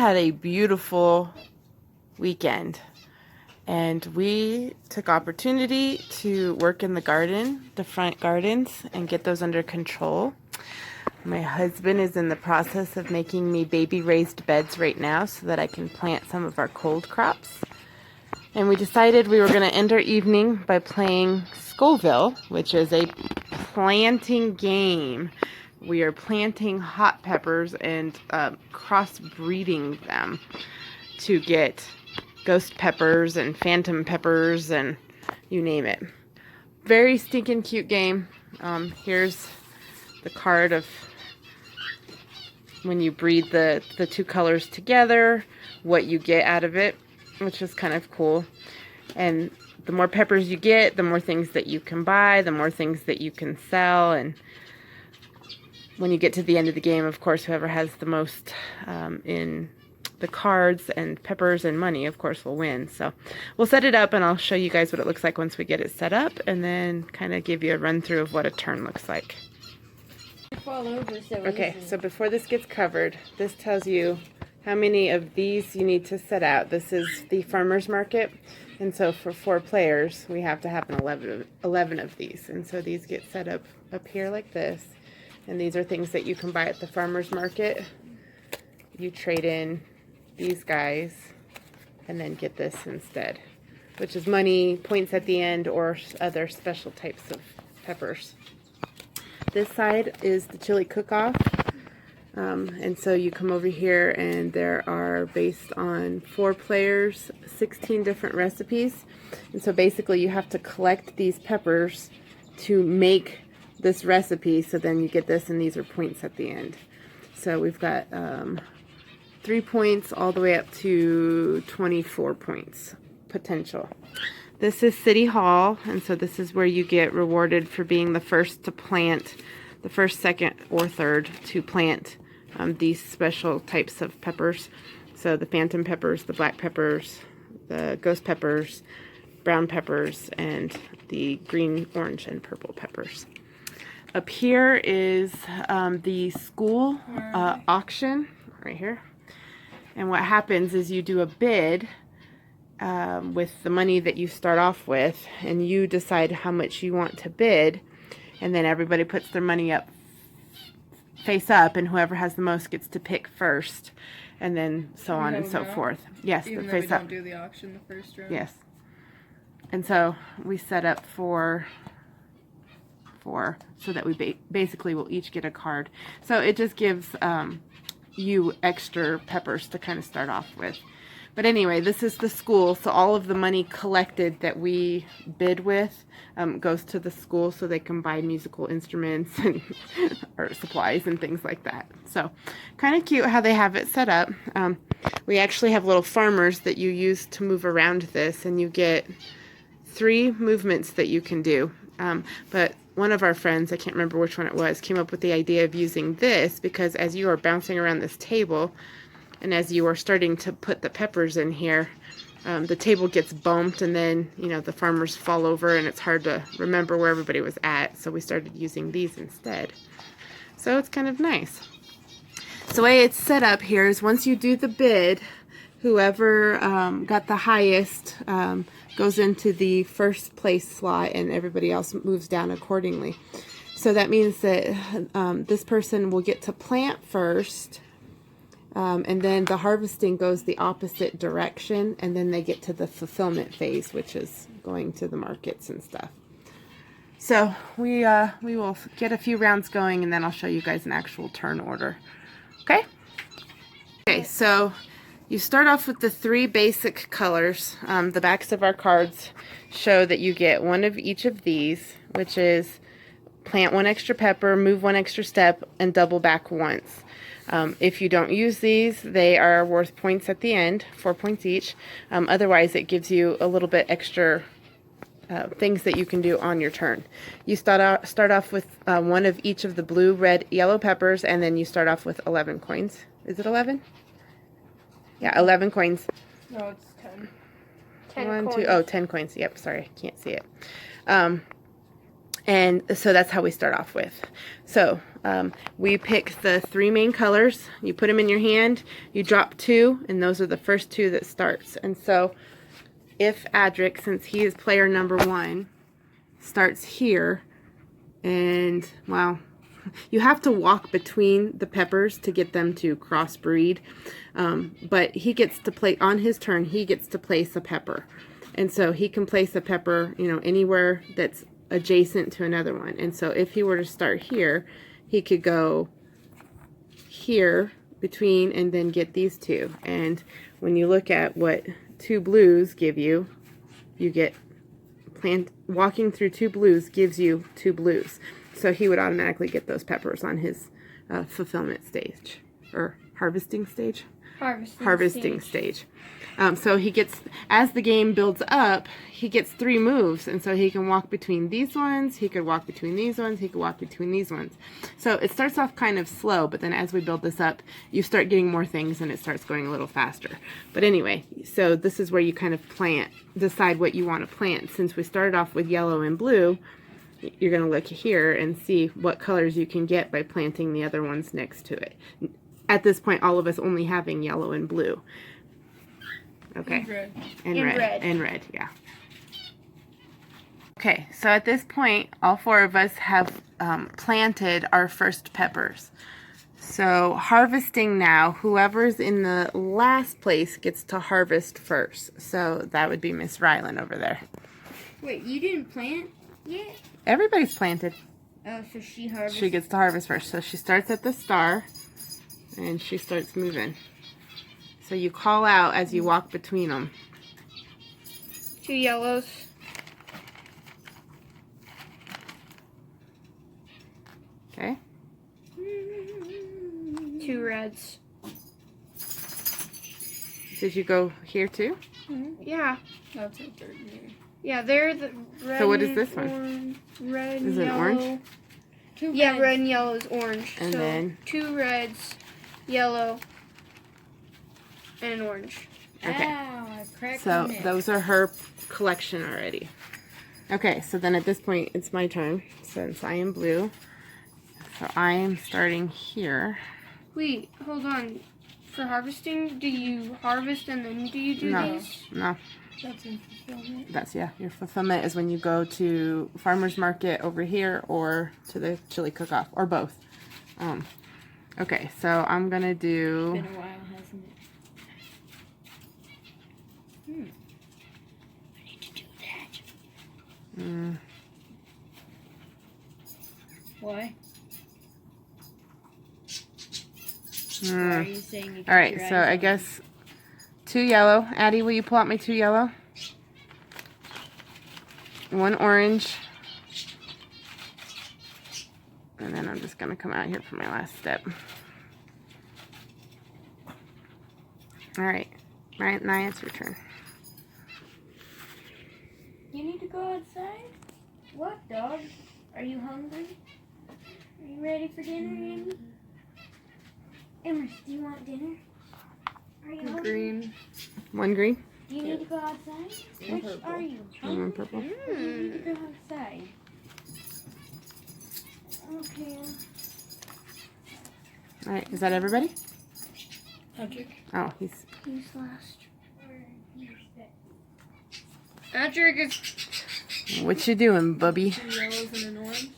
had a beautiful weekend, and we took opportunity to work in the garden, the front gardens, and get those under control. My husband is in the process of making me baby raised beds right now so that I can plant some of our cold crops. And we decided we were going to end our evening by playing Scoville, which is a planting game. We are planting hot peppers and crossbreeding them to get ghost peppers and phantom peppers and you name it. Very stinking cute game. Here's the card of when you breed the two colors together, what you get out of it, which is kind of cool. And the more peppers you get, the more things that you can buy, the more things that you can sell. And when you get to the end of the game, of course, whoever has the most in the cards and peppers and money, of course, will win. So we'll set it up and I'll show you guys what it looks like once we get it set up, and then kind of give you a run through of what a turn looks like. Okay, so before this gets covered, this tells you how many of these you need to set out. This is the farmer's market, and so for 4 players, we have to have 11 of these. And so these get set up here like this. And these are things that you can buy at the farmer's market. You trade in these guys and then get this instead, which is money, points at the end, or other special types of peppers. This side is the chili cook-off. And so you come over here and there are, based on 4 players, 16 different recipes. And so basically you have to collect these peppers to make this recipe, so then you get this, and these are points at the end. So we've got 3 points all the way up to 24 points potential. This is City Hall, and so this is where you get rewarded for being the first to plant, the first, second, or third to plant these special types of peppers. So the phantom peppers, the black peppers, the ghost peppers, brown peppers, and the green, orange, and purple peppers. Up here is the school auction right here. And what happens is you do a bid with the money that you start off with, and you decide how much you want to bid, and then everybody puts their money up face up, and whoever has the most gets to pick first, and then so on and so forth. Yes, even the though face we up. don't do the auction the first round. Yes. And so we set up for so that we basically will each get a card. So it just gives you extra peppers to kind of start off with. But anyway, this is the school, so all of the money collected that we bid with goes to the school so they can buy musical instruments and or supplies and things like that. So kind of cute how they have it set up. We actually have little farmers that you use to move around this, and you get 3 movements that you can do. But one of our friends, I can't remember which one it was, came up with the idea of using this because as you are bouncing around this table and as you are starting to put the peppers in here, the table gets bumped, and then, you know, the farmers fall over and it's hard to remember where everybody was at. So we started using these instead. So it's kind of nice. So the way it's set up here is once you do the bid, whoever got the highest goes into the first place slot, and everybody else moves down accordingly. So that means that this person will get to plant first, and then the harvesting goes the opposite direction, and then they get to the fulfillment phase, which is going to the markets and stuff. So we will get a few rounds going, and then I'll show you guys an actual turn order. Okay? Okay, so you start off with the 3 basic colors. The backs of our cards show that you get 1 of each of these, which is plant 1 extra pepper, move 1 extra step, and double back once. If you don't use these, they are worth points at the end, 4 points each. Otherwise, it gives you a little bit extra things that you can do on your turn. You start off with 1 of each of the blue, red, yellow peppers, and then you start off with 11 coins. Is it 11? Yeah, 11 coins. No, it's 10. 10 coins. 2, 10 coins. Yep, sorry, can't see it. And so that's how we start off with. So we pick the 3 main colors. You put them in your hand. You drop 2, and those are the first 2 that starts. And so if Adric, since he is player number 1, starts here, and well, you have to walk between the peppers to get them to crossbreed. But he gets to play on his turn. He gets to place a pepper, and so he can place a pepper, you know, anywhere that's adjacent to another one. And so if he were to start here, he could go here between and then get these 2. And when you look at what 2 blues give you, you get walking through 2 blues gives you 2 blues. So he would automatically get those peppers on his fulfillment stage, or harvesting stage? Harvesting stage. So he gets, as the game builds up, he gets 3 moves, and so he can walk between these ones, he could walk between these ones, he could walk between these ones. So it starts off kind of slow, but then as we build this up, you start getting more things and it starts going a little faster. But anyway, so this is where you kind of decide what you want to plant. Since we started off with yellow and blue, you're going to look here and see what colors you can get by planting the other ones next to it. At this point, all of us only having yellow and blue. Okay. And red, yeah. Okay, so at this point, all 4 of us have planted our first peppers. So harvesting now, whoever's in the last place gets to harvest first. So that would be Miss Rylan over there. Wait, you didn't plant yet? Everybody's planted. Oh, so she harvests. She gets to harvest first. So she starts at the star, and she starts moving. So you call out as you walk between them. 2 yellows. Okay. 2 reds. Did you go here too? Yeah. That's a third name. Yeah, they're the red. So what is this one? Orange, red Is and it yellow. orange? 2 yeah, red and yellow is orange. And so then 2 reds, yellow, and an orange. Okay. Ow, I cracked So my neck. those are her collection already. Okay, so then at this point it's my turn since I am blue. So I am starting here. Wait, hold on. For harvesting, do you harvest and then do you do No, these? no. That's in fulfillment. That's, yeah, your fulfillment is when you go to farmer's market over here or to the chili cook-off, or both. Okay, so I'm going to do... It's been a while, hasn't it? I need to do that. Why? Why are you saying you All right, so I guess 2 yellow. Addie, will you pull out my 2 yellow? 1 orange. And then I'm just going to come out here for my last step. All right. Right, now it's your turn. You need to go outside? What, dog? Are you hungry? Are you ready for dinner, Amy? Emrys, do you want dinner? Are you hungry? Green. 1 green. Do you need to go outside? And Which purple. are you? And 1 purple. You need to go outside. Okay. All right, is that everybody? Patrick. Oh, he's... Who's last? Patrick is... What you doing, bubby? 2 yellows and an orange.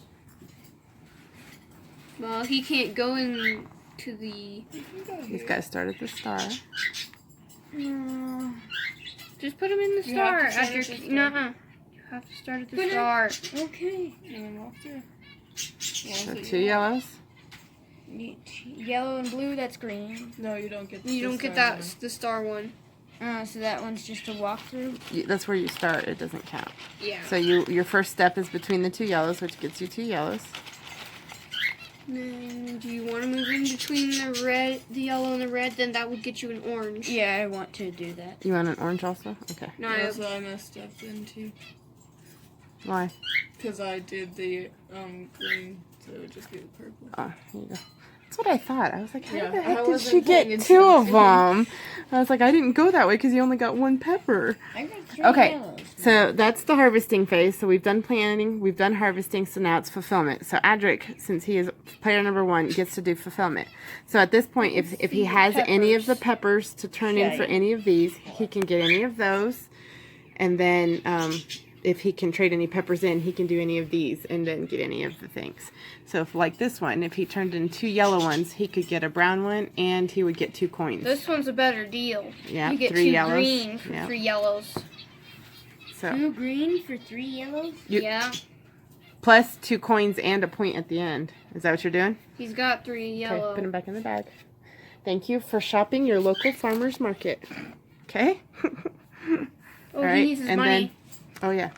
Well, he can't go into the... He's got to start at the star. No. Just put him in the You have star, to start at Patrick. the star. Nuh-uh. You have to start at the star. Okay. And then walk through. So 2 yellows. Yellow and blue, that's green. No, you don't get. You the don't get star that, one. the star one. So that one's just a walkthrough? That's where you start. It doesn't count. Yeah. So your first step is between the 2 yellows, which gets you 2 yellows. Then do you want to move in between the yellow and the red? Then that would get you an orange. Yeah, I want to do that. You want an orange also? Okay. No, That's what I messed up then too. Why? Because I did the green, so it would just be the purple. Oh, here you go. That's what I thought. I was like, how Yeah, the I heck did wasn't she paying get 2 of attention. them? I was like, I didn't go that way because you only got 1 pepper. I got 3 Okay, yellows. so that's the harvesting phase. So we've done planning, we've done harvesting, so now it's fulfillment. So Adric, since he is player number 1, gets to do fulfillment. So at this point, if he has any of the peppers to turn in for any of these, he can get any of those. And then if he can trade any peppers in, he can do any of these and then get any of the things. So if like this one, if he turned in 2 yellow ones, he could get a brown one and he would get 2 coins. This one's a better deal. Yeah, You get 3 2 yellows. green for Yeah. 3 yellows. So 2 green for 3 yellows? Yeah. plus 2 coins and a point at the end. Is that what you're doing? He's got 3 yellow. Okay, put them back in the bag. Thank you for shopping your local farmer's market. Okay? Oh, he needs his money. Oh yeah.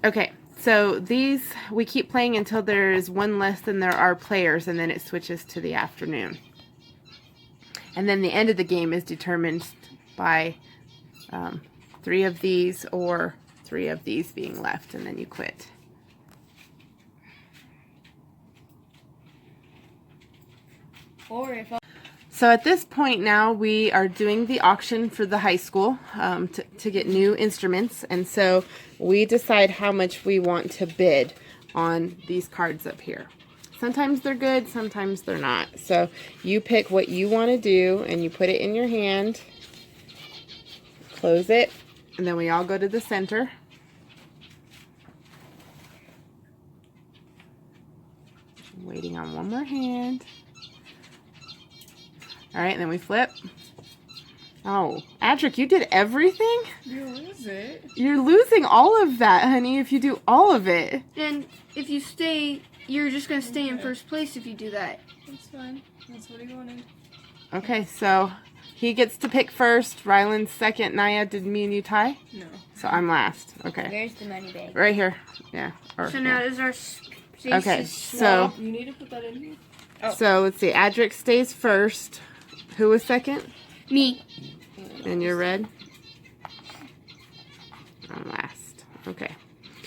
Okay, so these, we keep playing until there's 1 less than there are players, and then it switches to the afternoon. And then the end of the game is determined by 3 of these or 3 of these being left, and then you quit. Or if So at this point now we are doing the auction for the high school to get new instruments, and so we decide how much we want to bid on these cards up here. Sometimes they're good, sometimes they're not. So you pick what you want to do and you put it in your hand, close it, and then we all go to the center. Waiting on one more hand. All right, and then we flip. Oh, Adric, you did everything? You lose it. You're losing all of that, honey, if you do all of it. And if you stay, you're just going to stay in Okay. first place if you do that. That's fine. That's what he wanted. Okay, so he gets to pick first. Ryland's second. Naya, did me and you tie? No. So I'm last. Okay. where's the money bag? Right here. Yeah. Or, So now yeah. is our Okay, so You need to put that in here? so let's see. Adric stays first. Who was second? me. And you're red? I'm last. Okay.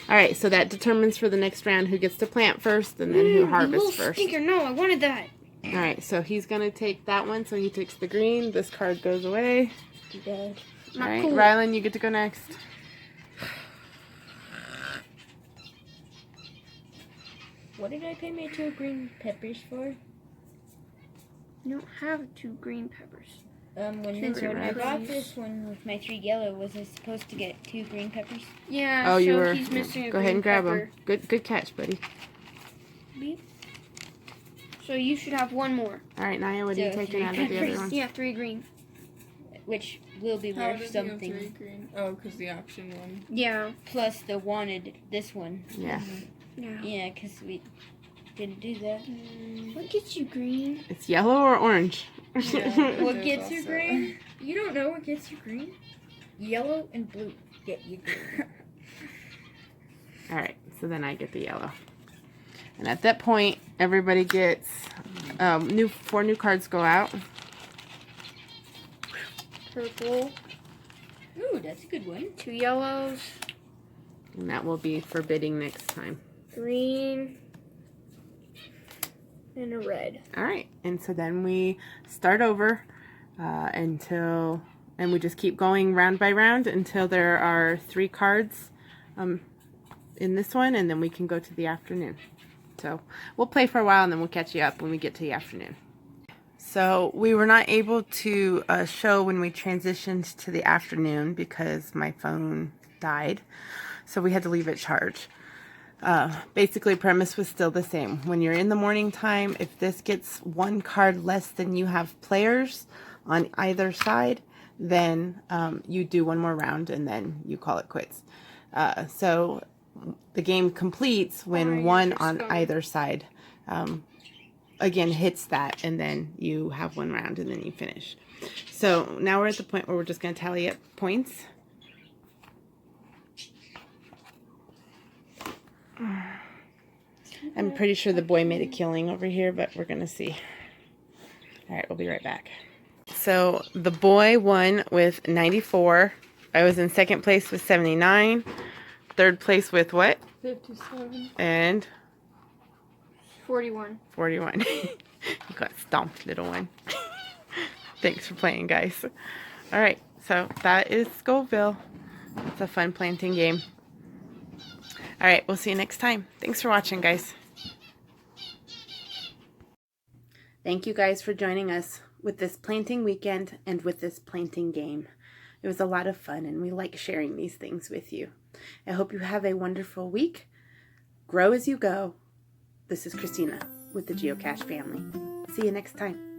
All right, so that determines for the next round who gets to plant first and then who The harvests little first. stinker. No, I wanted that. All right, so he's going to take that one, so he takes the green. This card goes away. Dad. All Not right, cool. Ryland, you get to go next. What did I pay my 2 green peppers for? You don't have 2 green peppers. When I bought this one with my 3 yellow, was I supposed to get 2 green peppers? Yeah, Oh, so you were. he's missing a Go green ahead and grab pepper. them. Good catch, buddy. So you should have 1 more. All right, Naya, what are you So, taking 3 out of the other peppers. one? Yeah, 3 green. Which will be How worth did you go something. 3 green? Oh, because the auction one. Yeah. Plus the wanted, this one. Yeah, Yeah. Yeah, because we didn't do that. What gets you green? it's yellow or orange. Yeah. What There's gets you also- green? You don't know what gets you green? Yellow and blue get you green. All right, so then I get the yellow. And at that point, everybody gets 4 new cards go out. Purple. Ooh, that's a good one. 2 yellows. And that will be for bidding next time. Green. And a red. All right, and so then we start over and we just keep going round by round until there are 3 cards in this one, and then we can go to the afternoon. So we'll play for a while and then we'll catch you up when we get to the afternoon. So we were not able to show when we transitioned to the afternoon because my phone died, so we had to leave it charged. Basically, premise was still the same. When you're in the morning time, if this gets 1 card less than you have players on either side, then you do 1 more round and then you call it quits. So the game completes when 1 on either side again hits that, and then you have 1 round and then you finish. So now we're at the point where we're just going to tally up points. I'm pretty sure the boy made a killing over here, but we're going to see. All right, we'll be right back. So the boy won with 94. I was in second place with 79. Third place with what? 57. And 41. 41. You got stomped, little one. Thanks for playing, guys. All right, so that is Scoville. It's a fun planting game. All right, we'll see you next time. Thanks for watching, guys. Thank you guys for joining us with this planting weekend and with this planting game. It was a lot of fun, and we like sharing these things with you. I hope you have a wonderful week. Grow as you go. This is Christina with the Geocache family. See you next time.